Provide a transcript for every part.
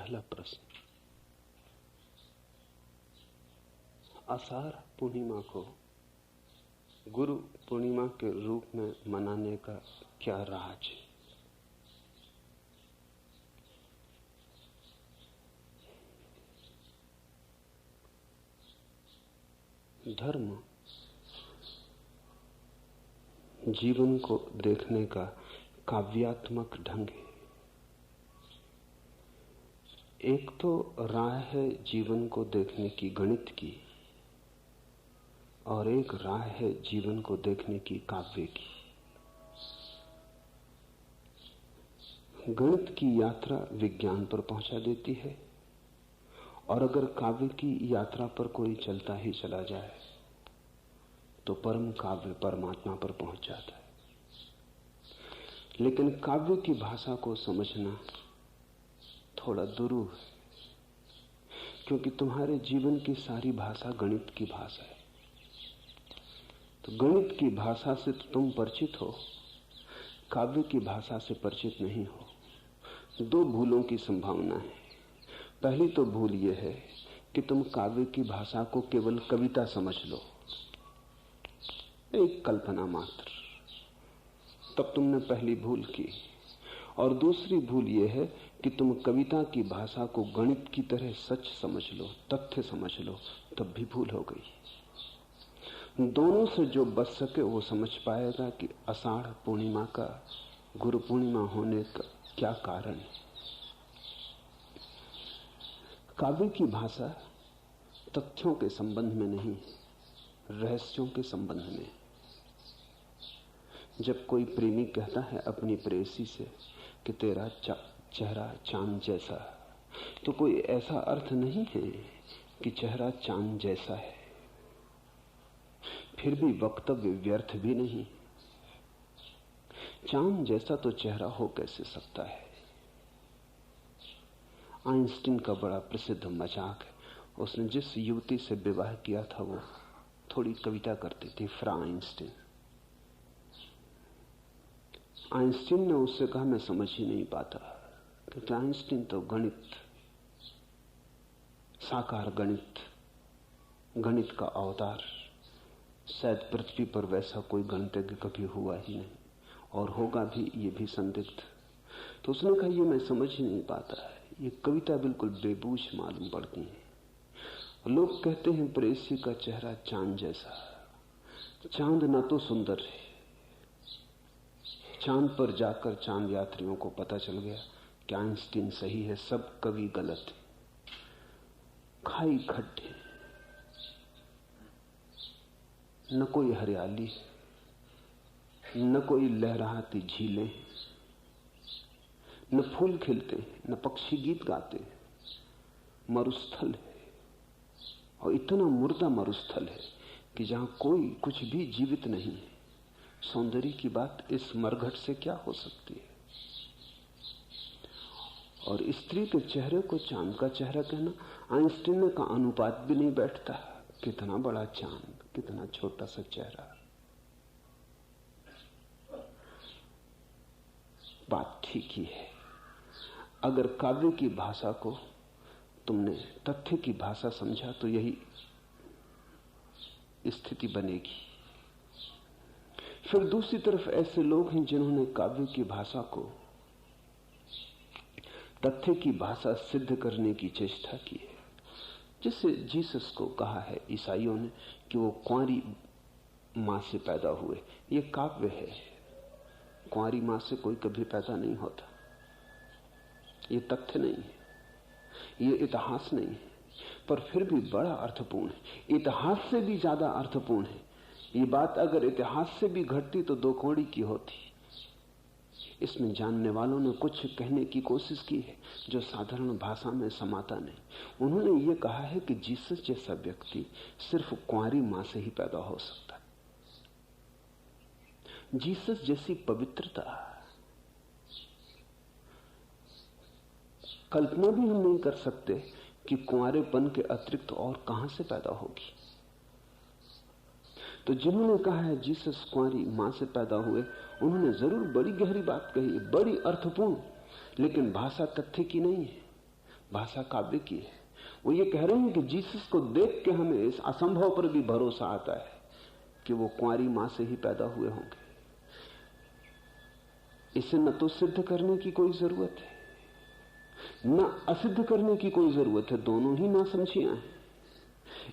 पहला प्रश्न, आषाढ़ पूर्णिमा को गुरु पूर्णिमा के रूप में मनाने का क्या राज है? धर्म जीवन को देखने का काव्यात्मक ढंग है। एक तो राह है जीवन को देखने की गणित की, और एक राह है जीवन को देखने की काव्य की। गणित की यात्रा विज्ञान पर पहुंचा देती है, और अगर काव्य की यात्रा पर कोई चलता ही चला जाए तो परम काव्य परमात्मा पर पहुंच जाता है। लेकिन काव्य की भाषा को समझना थोड़ा दुरूह है, क्योंकि तुम्हारे जीवन की सारी भाषा गणित की भाषा है। तो गणित की भाषा से तो तुम परिचित हो, काव्य की भाषा से परिचित नहीं हो। दो भूलों की संभावना है। पहली तो भूल यह है कि तुम काव्य की भाषा को केवल कविता समझ लो, एक कल्पना मात्र। तब तुमने पहली भूल की। और दूसरी भूल यह है कि तुम कविता की भाषा को गणित की तरह सच समझ लो, तथ्य समझ लो, तब भी भूल हो गई। दोनों से जो बच सके वो समझ पाएगा कि आषाढ़ पूर्णिमा का गुरु पूर्णिमा होने का क्या कारण है। काव्य की भाषा तथ्यों के संबंध में नहीं, रहस्यों के संबंध में। जब कोई प्रेमी कहता है अपनी प्रेयसी से कि तेरा चेहरा चांद जैसा, तो कोई ऐसा अर्थ नहीं है कि चेहरा चांद जैसा है। फिर भी वक्तव्य व्यर्थ भी नहीं। चांद जैसा तो चेहरा हो कैसे सकता है? आइंस्टीन का बड़ा प्रसिद्ध मजाक है। उसने जिस युवती से विवाह किया था वो थोड़ी कविता करती थी, फ्रा आइंस्टीन। आइंस्टीन ने उससे कहा मैं समझ ही नहीं पाता, क्योंकि आइंस्टीन तो गणित, साकार गणित, गणित का अवतार। शायद पृथ्वी पर वैसा कोई गणितज्ञ कभी हुआ ही नहीं, और होगा भी ये भी संदिग्ध। तो उसने कहा ये मैं समझ ही नहीं पाता है, ये कविता बिल्कुल बेबूझ मालूम पड़ती है। लोग कहते हैं प्रेयसी का चेहरा चांद जैसा। चांद ना तो सुंदर है। चांद पर जाकर चांद यात्रियों को पता चल गया कि आइंस्टीन सही है, सब कवि गलत है। खाई खड्डे, न कोई हरियाली, न कोई लहराती झीलें, न फूल खिलते, न पक्षी गीत गाते। मरुस्थल है, और इतना मुर्दा मरुस्थल है कि जहां कोई कुछ भी जीवित नहीं है। सौंदर्य की बात इस मरघट से क्या हो सकती है? और स्त्री के चेहरे को चांद का चेहरा कहना, आइंस्टीन ने कहा अनुपात भी नहीं बैठता। कितना बड़ा चांद, कितना छोटा सा चेहरा। बात ठीक ही है। अगर काव्य की भाषा को तुमने तथ्य की भाषा समझा तो यही स्थिति बनेगी। फिर दूसरी तरफ ऐसे लोग हैं जिन्होंने काव्य की भाषा को तथ्य की भाषा सिद्ध करने की चेष्टा की है। जिससे जीसस को कहा है ईसाइयों ने कि वो कुंवारी मां से पैदा हुए। ये काव्य है। कुंवारी मां से कोई कभी पैदा नहीं होता। ये तथ्य नहीं है, ये इतिहास नहीं है, पर फिर भी बड़ा अर्थपूर्ण है। इतिहास से भी ज्यादा अर्थपूर्ण है। ये बात अगर इतिहास से भी घटती तो दो कौड़ी की होती। इसमें जानने वालों ने कुछ कहने की कोशिश की है जो साधारण भाषा में समाता नहीं। उन्होंने ये कहा है कि जीसस जैसा व्यक्ति सिर्फ कुंवारी मां से ही पैदा हो सकता है। जीसस जैसी पवित्रता कल्पना भी हम नहीं कर सकते कि कुंवारेपन के अतिरिक्त और कहां से पैदा होगी। तो जिन्होंने कहा है जीसस कुंवारी मां से पैदा हुए, उन्होंने जरूर बड़ी गहरी बात कही है, बड़ी अर्थपूर्ण, लेकिन भाषा तथ्य की नहीं है। भाषा काव्य की है। वो ये कह रहे हैं कि जीसस को देख के हमें इस असंभव पर भी भरोसा आता है कि वो कुंवारी मां से ही पैदा हुए होंगे। इसे न तो सिद्ध करने की कोई जरूरत है, न असिद्ध करने की कोई जरूरत है, दोनों ही ना समझियां हैं।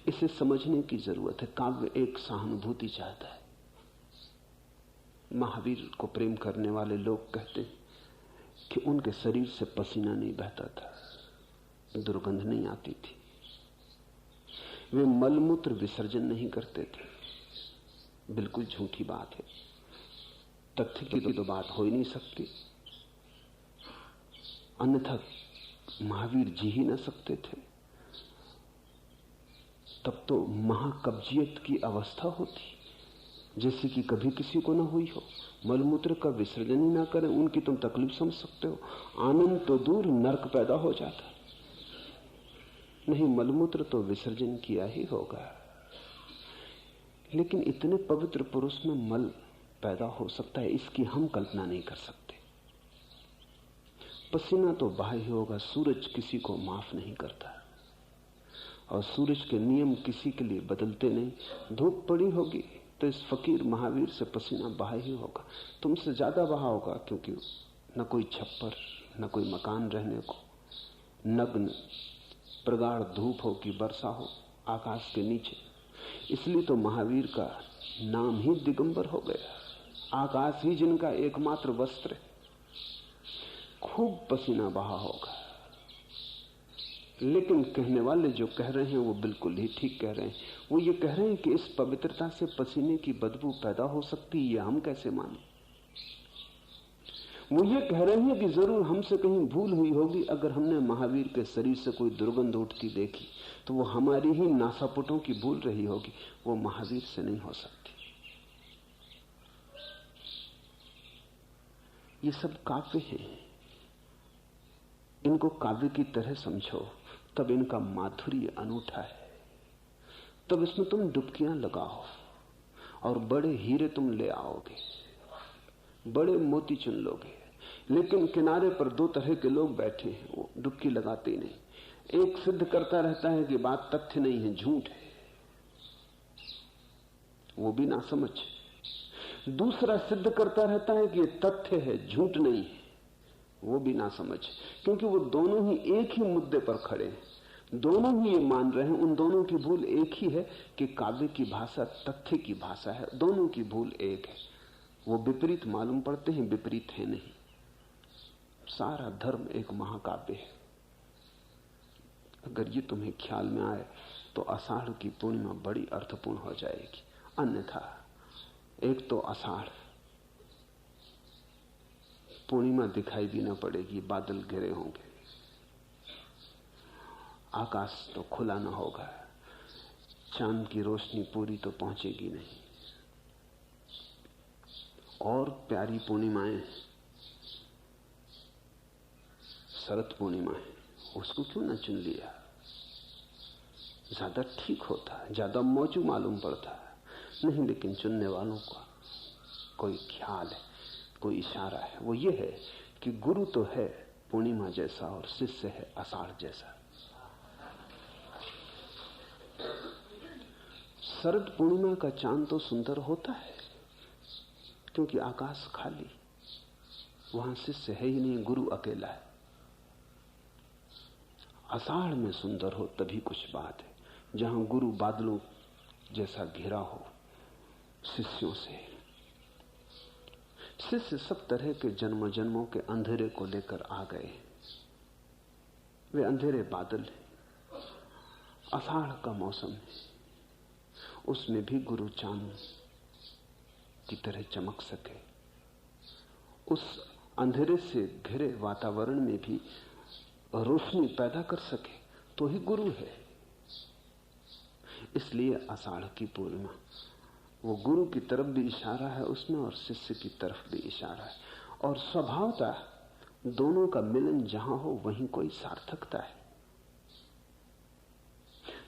इसे समझने की जरूरत है। काव्य एक सहानुभूति चाहता है। महावीर को प्रेम करने वाले लोग कहते हैं कि उनके शरीर से पसीना नहीं बहता था, दुर्गंध नहीं आती थी, वे मलमूत्र विसर्जन नहीं करते थे। बिल्कुल झूठी बात है, तथ्य की तो बात हो ही नहीं सकती, अन्यथा महावीर जी ही न सकते थे। तब तो महाकब्जियत की अवस्था होती, जैसे कि कभी किसी को ना हुई हो। मलमूत्र का विसर्जन ही ना करें, उनकी तुम तकलीफ समझ सकते हो। आनंद तो दूर, नरक पैदा हो जाता। नहीं, मलमूत्र तो विसर्जन किया ही होगा, लेकिन इतने पवित्र पुरुष में मल पैदा हो सकता है, इसकी हम कल्पना नहीं कर सकते। पसीना तो बाहर ही होगा। सूरज किसी को माफ नहीं करता, और सूरज के नियम किसी के लिए बदलते नहीं। धूप पड़ी होगी तो इस फकीर महावीर से पसीना बहा ही होगा, तुमसे ज्यादा बहा होगा, क्योंकि न कोई छप्पर, न कोई मकान रहने को, नग्न प्रगाढ़ धूप हो कि वर्षा हो आकाश के नीचे। इसलिए तो महावीर का नाम ही दिगंबर हो गया। आकाश ही जिनका एकमात्र वस्त्र है। खूब पसीना बहा होगा, लेकिन कहने वाले जो कह रहे हैं वो बिल्कुल ही ठीक कह रहे हैं। वो ये कह रहे हैं कि इस पवित्रता से पसीने की बदबू पैदा हो सकती है, ये हम कैसे माने। वो ये कह रहे हैं कि जरूर हमसे कहीं भूल हुई होगी। अगर हमने महावीर के शरीर से कोई दुर्गंध उठती देखी तो वो हमारी ही नासापुटों की भूल रही होगी, वो महावीर से नहीं हो सकती। ये सब काव्य हैं, इनको काव्य की तरह समझो, तब इनका माधुर्य अनूठा है। तब इसमें तुम डुबकियां लगाओ और बड़े हीरे तुम ले आओगे, बड़े मोती चुन लोगे। लेकिन किनारे पर दो तरह के लोग बैठे हैं, वो डुबकी लगाते ही नहीं। एक सिद्ध करता रहता है कि बात तथ्य नहीं है, झूठ है, वो भी ना समझ। दूसरा सिद्ध करता रहता है कि ये तथ्य है, झूठ नहीं है, वो भी ना समझ। क्योंकि वो दोनों ही एक ही मुद्दे पर खड़े हैं, दोनों ही ये मान रहे हैं। उन दोनों की भूल एक ही है कि काव्य की भाषा तथ्य की भाषा है। दोनों की भूल एक है। वो विपरीत मालूम पड़ते हैं, विपरीत है नहीं। सारा धर्म एक महाकाव्य है। अगर ये तुम्हें ख्याल में आए तो आषाढ़ की पूर्णिमा बड़ी अर्थपूर्ण हो जाएगी। अन्यथा एक तो आषाढ़ पूर्णिमा दिखाई भी न पड़ेगी, बादल घिरे होंगे, आकाश तो खुला न होगा, चांद की रोशनी पूरी तो पहुंचेगी नहीं। और प्यारी पूर्णिमाएं शरद पूर्णिमा है, उसको क्यों न चुन लिया? ज्यादा ठीक होता, ज्यादा मौजू मालूम पड़ता। नहीं, लेकिन चुनने वालों का कोई ख्याल है, कोई इशारा है। वो ये है कि गुरु तो है पूर्णिमा जैसा और शिष्य है आषाढ़ जैसा। शरद पूर्णिमा का चांद तो सुंदर होता है क्योंकि आकाश खाली, वहां शिष्य है ही नहीं, गुरु अकेला है। आषाढ़ में सुंदर हो तभी कुछ बात है, जहां गुरु बादलों जैसा घिरा हो शिष्यों से। शिष्य सब तरह के जन्म जन्मों के अंधेरे को लेकर आ गए, वे अंधेरे बादल हैं। आषाढ़ का मौसम है, उसमें भी गुरु चांद की तरह चमक सके, उस अंधेरे से घिरे वातावरण में भी रोशनी पैदा कर सके, तो ही गुरु है। इसलिए आषाढ़ की पूर्णिमा वो गुरु की तरफ भी इशारा है उसमें और शिष्य की तरफ भी इशारा है। और स्वभावतः दोनों का मिलन जहां हो वहीं कोई सार्थकता है।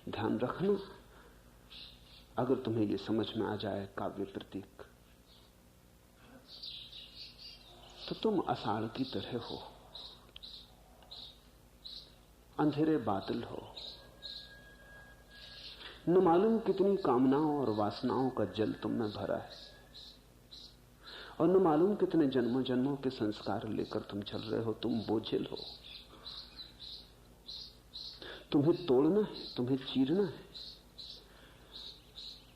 ध्यान रखना, अगर तुम्हें ये समझ में आ जाए काव्य प्रतीक, तो तुम आषाढ़ की तरह हो। अंधेरे बादल हो, न मालूम कितनी कामनाओं और वासनाओं का जल तुम में भरा है, और न मालूम कितने जन्मों जन्मों के संस्कार लेकर तुम चल रहे हो। तुम बोझिल हो, तुम्हें तोड़ना है, तुम्हें चीरना है,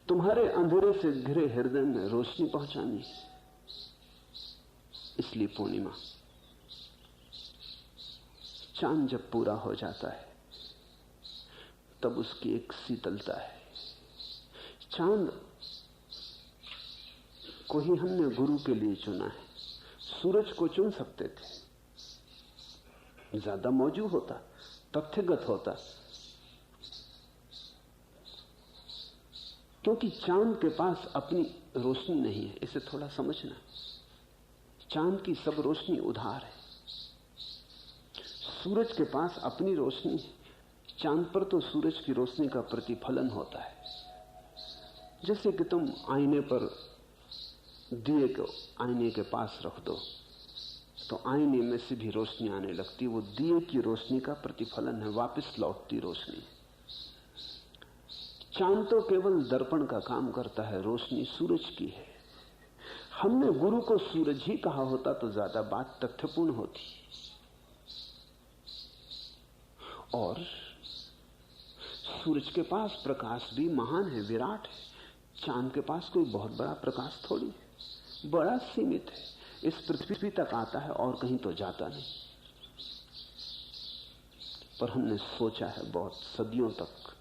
तुम्हारे अंधेरे से घिरे हृदय में रोशनी पहुंचानी है। इसलिए पूर्णिमा, चांद जब पूरा हो जाता है तब उसकी एक शीतलता है। चांद को ही हमने गुरु के लिए चुना है। सूरज को चुन सकते थे, ज्यादा मौजूद होता, तथ्यगत होता, क्योंकि चांद के पास अपनी रोशनी नहीं है। इसे थोड़ा समझना, चांद की सब रोशनी उधार है। सूरज के पास अपनी रोशनी है, चांद पर तो सूरज की रोशनी का प्रतिफलन होता है। जैसे कि तुम आईने पर दिए को आईने के पास रख दो तो आईने में से भी रोशनी आने लगती है। वो दिए की रोशनी का प्रतिफलन है, वापस लौटती रोशनी। चांद तो केवल दर्पण का काम करता है, रोशनी सूरज की है। हमने गुरु को सूरज ही कहा होता तो ज्यादा बात तथ्यपूर्ण होती। और सूरज के पास प्रकाश भी महान है, विराट है। चांद के पास कोई बहुत बड़ा प्रकाश थोड़ी है, बड़ा सीमित है। इस पृथ्वी तक आता है और कहीं तो जाता नहीं। पर हमने सोचा है बहुत सदियों तक,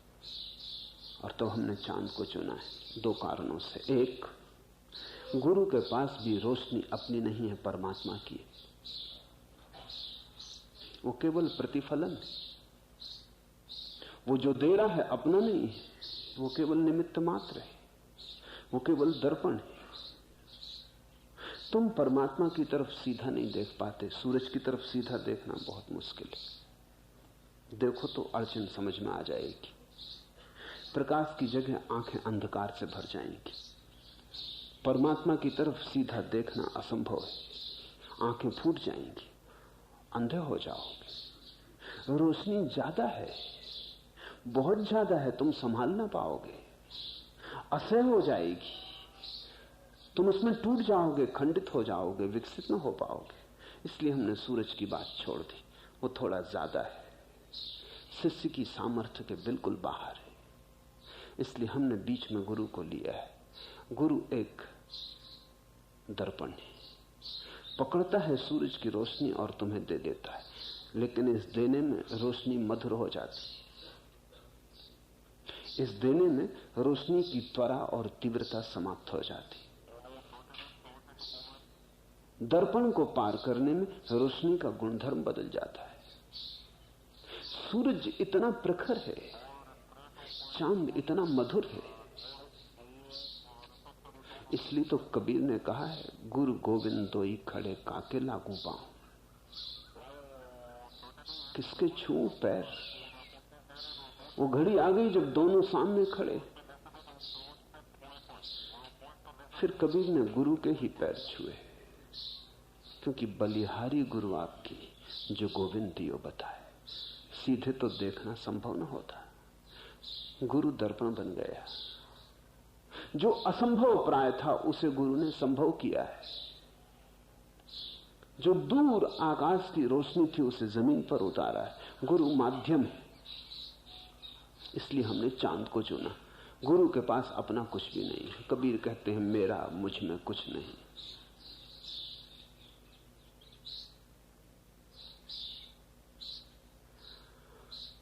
और तो हमने चांद को चुना है दो कारणों से। एक, गुरु के पास भी रोशनी अपनी नहीं है, परमात्मा की है। वो केवल प्रतिफलन है। वो जो दे रहा है अपना नहीं है, वो केवल निमित्त मात्र है, वो केवल दर्पण है। तुम परमात्मा की तरफ सीधा नहीं देख पाते, सूरज की तरफ सीधा देखना बहुत मुश्किल है। देखो तो अड़चन समझ में आ जाएगी। प्रकाश की जगह आंखें अंधकार से भर जाएंगी। परमात्मा की तरफ सीधा देखना असंभव है, आंखें फूट जाएंगी, अंधे हो जाओगे। रोशनी ज्यादा है, बहुत ज्यादा है, तुम संभाल ना पाओगे, असह्य हो जाएगी, तुम उसमें टूट जाओगे, खंडित हो जाओगे, विकसित न हो पाओगे। इसलिए हमने सूरज की बात छोड़ दी, वो थोड़ा ज्यादा है, शिष्य की सामर्थ्य के बिल्कुल बाहर है। इसलिए हमने बीच में गुरु को लिया है। गुरु एक दर्पण है, पकड़ता है सूरज की रोशनी और तुम्हें दे देता है, लेकिन इस देने में रोशनी मधुर हो जाती है। इस देने में रोशनी की त्वरा और तीव्रता समाप्त हो जाती। दर्पण को पार करने में रोशनी का गुणधर्म बदल जाता है। सूरज इतना प्रखर है, चांद इतना मधुर है। इसलिए तो कबीर ने कहा है, गुरु गोविंद दोई खड़े काके लागू पाऊं। किसके छू पैर। वो घड़ी आ गई जब दोनों सामने खड़े। फिर कबीर ने गुरु के ही पैर छुए, क्योंकि बलिहारी गुरु आपकी जो गोविंद दियो बताए। सीधे तो देखना संभव न होता, गुरु दर्पण बन गया। जो असंभव प्राय था उसे गुरु ने संभव किया है। जो दूर आकाश की रोशनी थी उसे जमीन पर उतारा है। गुरु माध्यम है, इसलिए हमने चांद को चुना। गुरु के पास अपना कुछ भी नहीं है। कबीर कहते हैं, मेरा मुझ में कुछ नहीं।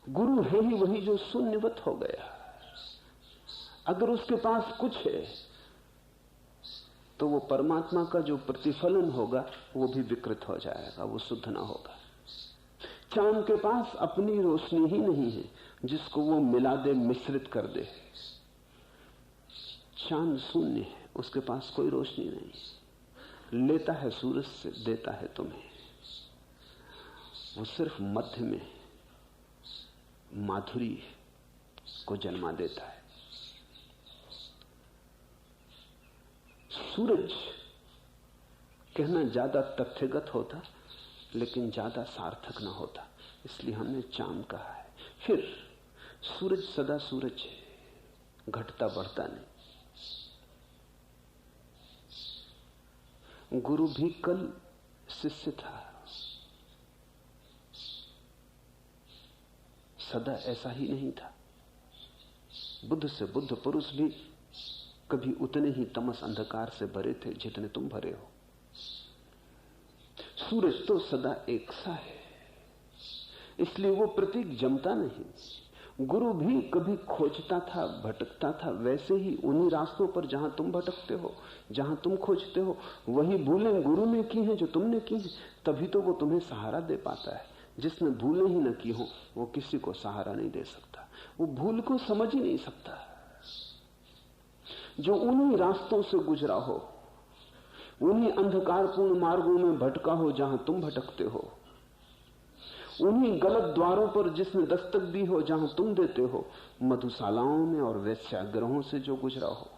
गुरु है ही वही जो शून्यवत हो गया। अगर उसके पास कुछ है तो वो परमात्मा का जो प्रतिफलन होगा वो भी विकृत हो जाएगा, वो शुद्ध ना होगा। चांद के पास अपनी रोशनी ही नहीं है जिसको वो मिला दे, मिश्रित कर दे। चांद शून्य है, उसके पास कोई रोशनी नहीं। लेता है सूरज से, देता है तुम्हें। वो सिर्फ मध्य में माधुरी को जन्मा देता है। सूरज कहना ज्यादा तथ्यगत होता, लेकिन ज्यादा सार्थक ना होता। इसलिए हमने चांद कहा है। फिर सूरज सदा सूरज है, घटता बढ़ता नहीं। गुरु भी कल शिष्य था, सदा ऐसा ही नहीं था। बुद्ध से बुद्ध पुरुष भी कभी उतने ही तमस अंधकार से भरे थे जितने तुम भरे हो। सूरज तो सदा एक सा है, इसलिए वो प्रतीक जमता नहीं। गुरु भी कभी खोजता था, भटकता था, वैसे ही उन्हीं रास्तों पर जहां तुम भटकते हो, जहां तुम खोजते हो, वही भूलें गुरु ने की हैं जो तुमने की हैं। तभी तो वो तुम्हें सहारा दे पाता है। जिसने भूलें ही न की हो वो किसी को सहारा नहीं दे सकता, वो भूल को समझ ही नहीं सकता। जो उन्हीं रास्तों से गुजरा हो, उन्हीं अंधकारपूर्ण मार्गों में भटका हो जहां तुम भटकते हो, उन्हीं गलत द्वारों पर जिसने दस्तक दी हो जहां तुम देते हो, मधुशालाओं में और वेश्यागृहों से जो गुजरा हो,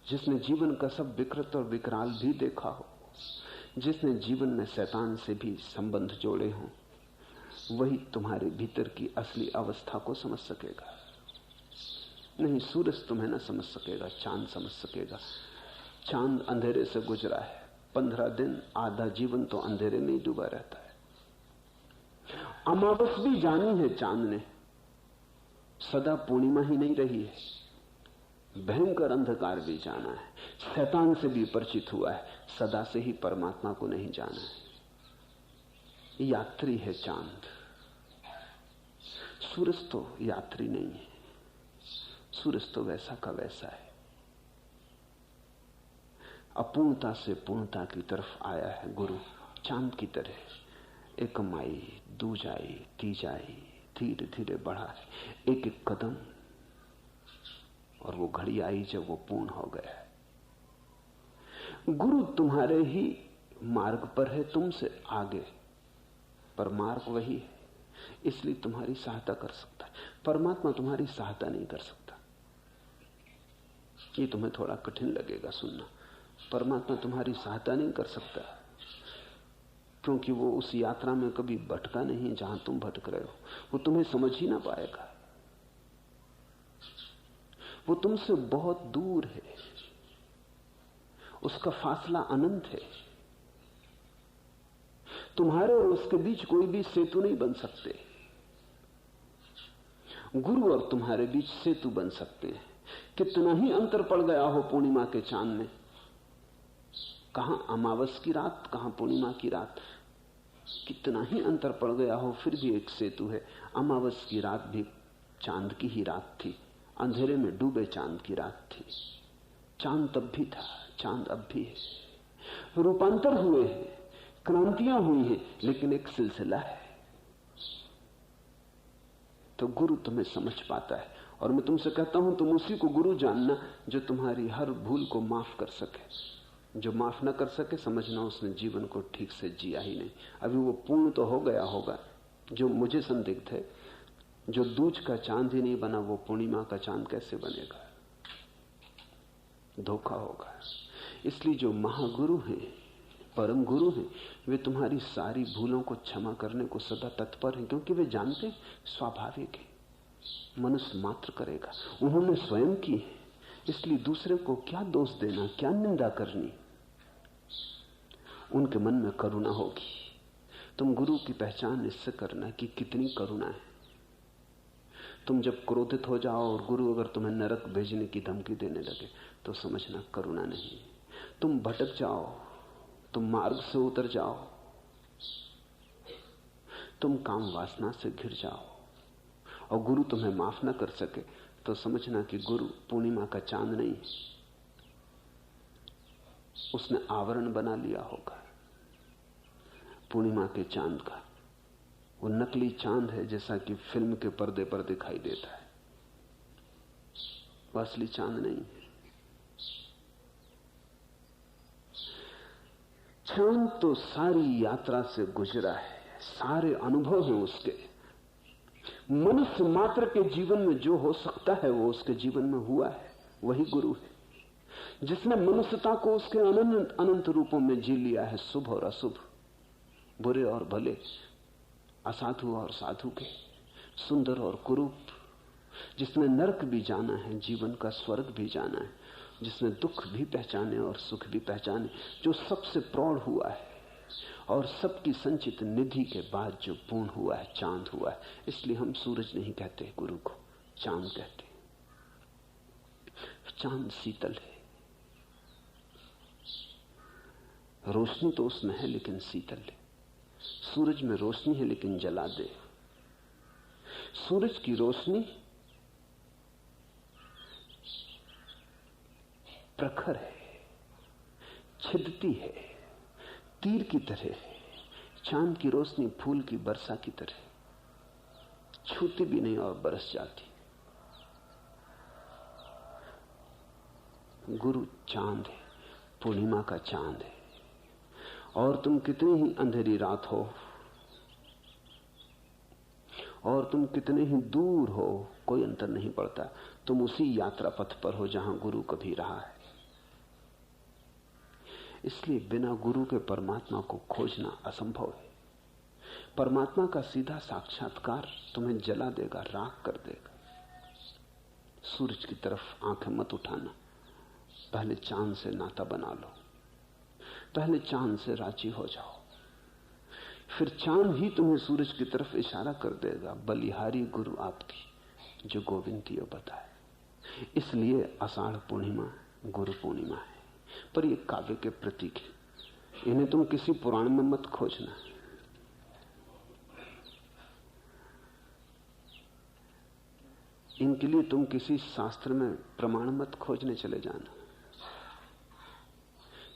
जिसने जीवन का सब विकृत और विकराल भी देखा हो, जिसने जीवन में शैतान से भी संबंध जोड़े हों, वही तुम्हारे भीतर की असली अवस्था को समझ सकेगा। नहीं, सूरज तुम्हें न समझ सकेगा, चांद समझ सकेगा। चांद अंधेरे से गुजरा है, 15 दिन, आधा जीवन तो अंधेरे में ही डूबा रहता है। अमावस भी जानी है चांद ने, सदा पूर्णिमा ही नहीं रही है। भयंकर अंधकार भी जाना है, शैतान से भी परिचित हुआ है, सदा से ही परमात्मा को नहीं जाना है। यात्री है चांद, सूरज तो यात्री नहीं है। सूरज तो वैसा का वैसा है, अपूर्णता से पूर्णता की तरफ आया है गुरु। चांद की तरह एकम आई, दूज आई, तीज आई, धीरे धीरे बढ़ा है, एक एक कदम, और वो घड़ी आई जब वो पूर्ण हो गया है। गुरु तुम्हारे ही मार्ग पर है, तुमसे आगे, पर मार्ग वही है, इसलिए तुम्हारी सहायता कर सकता है। परमात्मा तुम्हारी सहायता नहीं कर सकता। ये तुम्हें थोड़ा कठिन लगेगा सुनना। परमात्मा तुम्हारी सहायता नहीं कर सकता, क्योंकि वो उस यात्रा में कभी भटका नहीं जहां तुम भटक रहे हो। वो तुम्हें समझ ही ना पाएगा, वो तुमसे बहुत दूर है, उसका फासला अनंत है। तुम्हारे और उसके बीच कोई भी सेतु नहीं बन सकते। गुरु और तुम्हारे बीच सेतु बन सकते हैं। कितना ही अंतर पड़ गया हो पूर्णिमा के चांद में, कहां अमावस की रात, कहां पूर्णिमा की रात, कितना ही अंतर पड़ गया हो, फिर भी एक सेतु है। अमावस की रात भी चांद की ही रात थी, अंधेरे में डूबे चांद की रात थी। चांद तब भी था, चांद अब भी है। रूपांतर हुए हैं, क्रांतियां हुई हैं, लेकिन एक सिलसिला है। तो गुरु तुम्हें समझ पाता है, और मैं तुमसे कहता हूं तुम उसी को गुरु जानना जो तुम्हारी हर भूल को माफ कर सके। जो माफ न कर सके, समझना उसने जीवन को ठीक से जिया ही नहीं। अभी वो पूर्ण तो हो गया होगा, जो मुझे संदिग्ध है, जो दूज का चांद ही नहीं बना, वो पूर्णिमा का चांद कैसे बनेगा? धोखा होगा। इसलिए जो महागुरु हैं, परम गुरु हैं, वे तुम्हारी सारी भूलों को क्षमा करने को सदा तत्पर हैं, क्योंकि वे जानते हैं स्वाभाविक है, मनुष्य मात्र करेगा, उन्होंने स्वयं की है। इसलिए दूसरे को क्या दोष देना, क्या निंदा करनी? उनके मन में करुणा होगी। तुम गुरु की पहचान इससे करना कि कितनी करुणा है। तुम जब क्रोधित हो जाओ और गुरु अगर तुम्हें नरक भेजने की धमकी देने लगे, तो समझना करुणा नहीं। तुम भटक जाओ, तुम मार्ग से उतर जाओ, तुम काम वासना से घिर जाओ, और गुरु तुम्हें माफ न कर सके, तो समझना कि गुरु पूर्णिमा का चांद नहीं, उसने आवरण बना लिया होगा पूर्णिमा के चांद का। वो नकली चांद है, जैसा कि फिल्म के पर्दे पर दिखाई देता है, वो असली चांद नहीं है। चांद तो सारी यात्रा से गुजरा है, सारे अनुभव हैं उसके। मनुष्य मात्र के जीवन में जो हो सकता है वो उसके जीवन में हुआ है। वही गुरु है जिसने मनुष्यता को उसके अनंत अनंत रूपों में जी लिया है, शुभ और अशुभ, बुरे और भले, असाधु और साधु के, सुंदर और कुरूप, जिसने नरक भी जाना है, जीवन का स्वर्ग भी जाना है, जिसने दुख भी पहचाने और सुख भी पहचाने, जो सबसे प्रौढ़ हुआ है और सबकी संचित निधि के बाद जो पूर्ण हुआ है, चांद हुआ है। इसलिए हम सूरज नहीं कहते गुरु को, चांद कहते। चांद शीतल है, रोशनी तो उसमें है लेकिन शीतल है। सूरज में रोशनी है लेकिन जला दे। सूरज की रोशनी प्रखर है, छिदती है, तीर की तरह है। चांद की रोशनी फूल की वर्षा की तरह, छूती भी नहीं और बरस जाती। गुरु चांद है, पूर्णिमा का चांद है। और तुम कितनी ही अंधेरी रात हो और तुम कितने ही दूर हो, कोई अंतर नहीं पड़ता। तुम उसी यात्रा पथ पर हो जहां गुरु कभी रहा है। इसलिए बिना गुरु के परमात्मा को खोजना असंभव है। परमात्मा का सीधा साक्षात्कार तुम्हें जला देगा, राख कर देगा। सूरज की तरफ आंखें मत उठाना, पहले चांद से नाता बना लो, पहले चांद से राजी हो जाओ, फिर चांद ही तुम्हें सूरज की तरफ इशारा कर देगा। बलिहारी गुरु आपकी, जो गोविंदियो बताए। इसलिए आषाढ़ पूर्णिमा गुरु पूर्णिमा है। पर ये काव्य के प्रतीक है, इन्हें तुम किसी पुराण में मत खोजना। इनके लिए तुम किसी शास्त्र में प्रमाण मत खोजने चले जाना।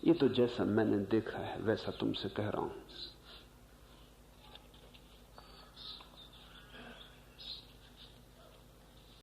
ये तो जैसा मैंने देखा है वैसा तुमसे कह रहा हूं।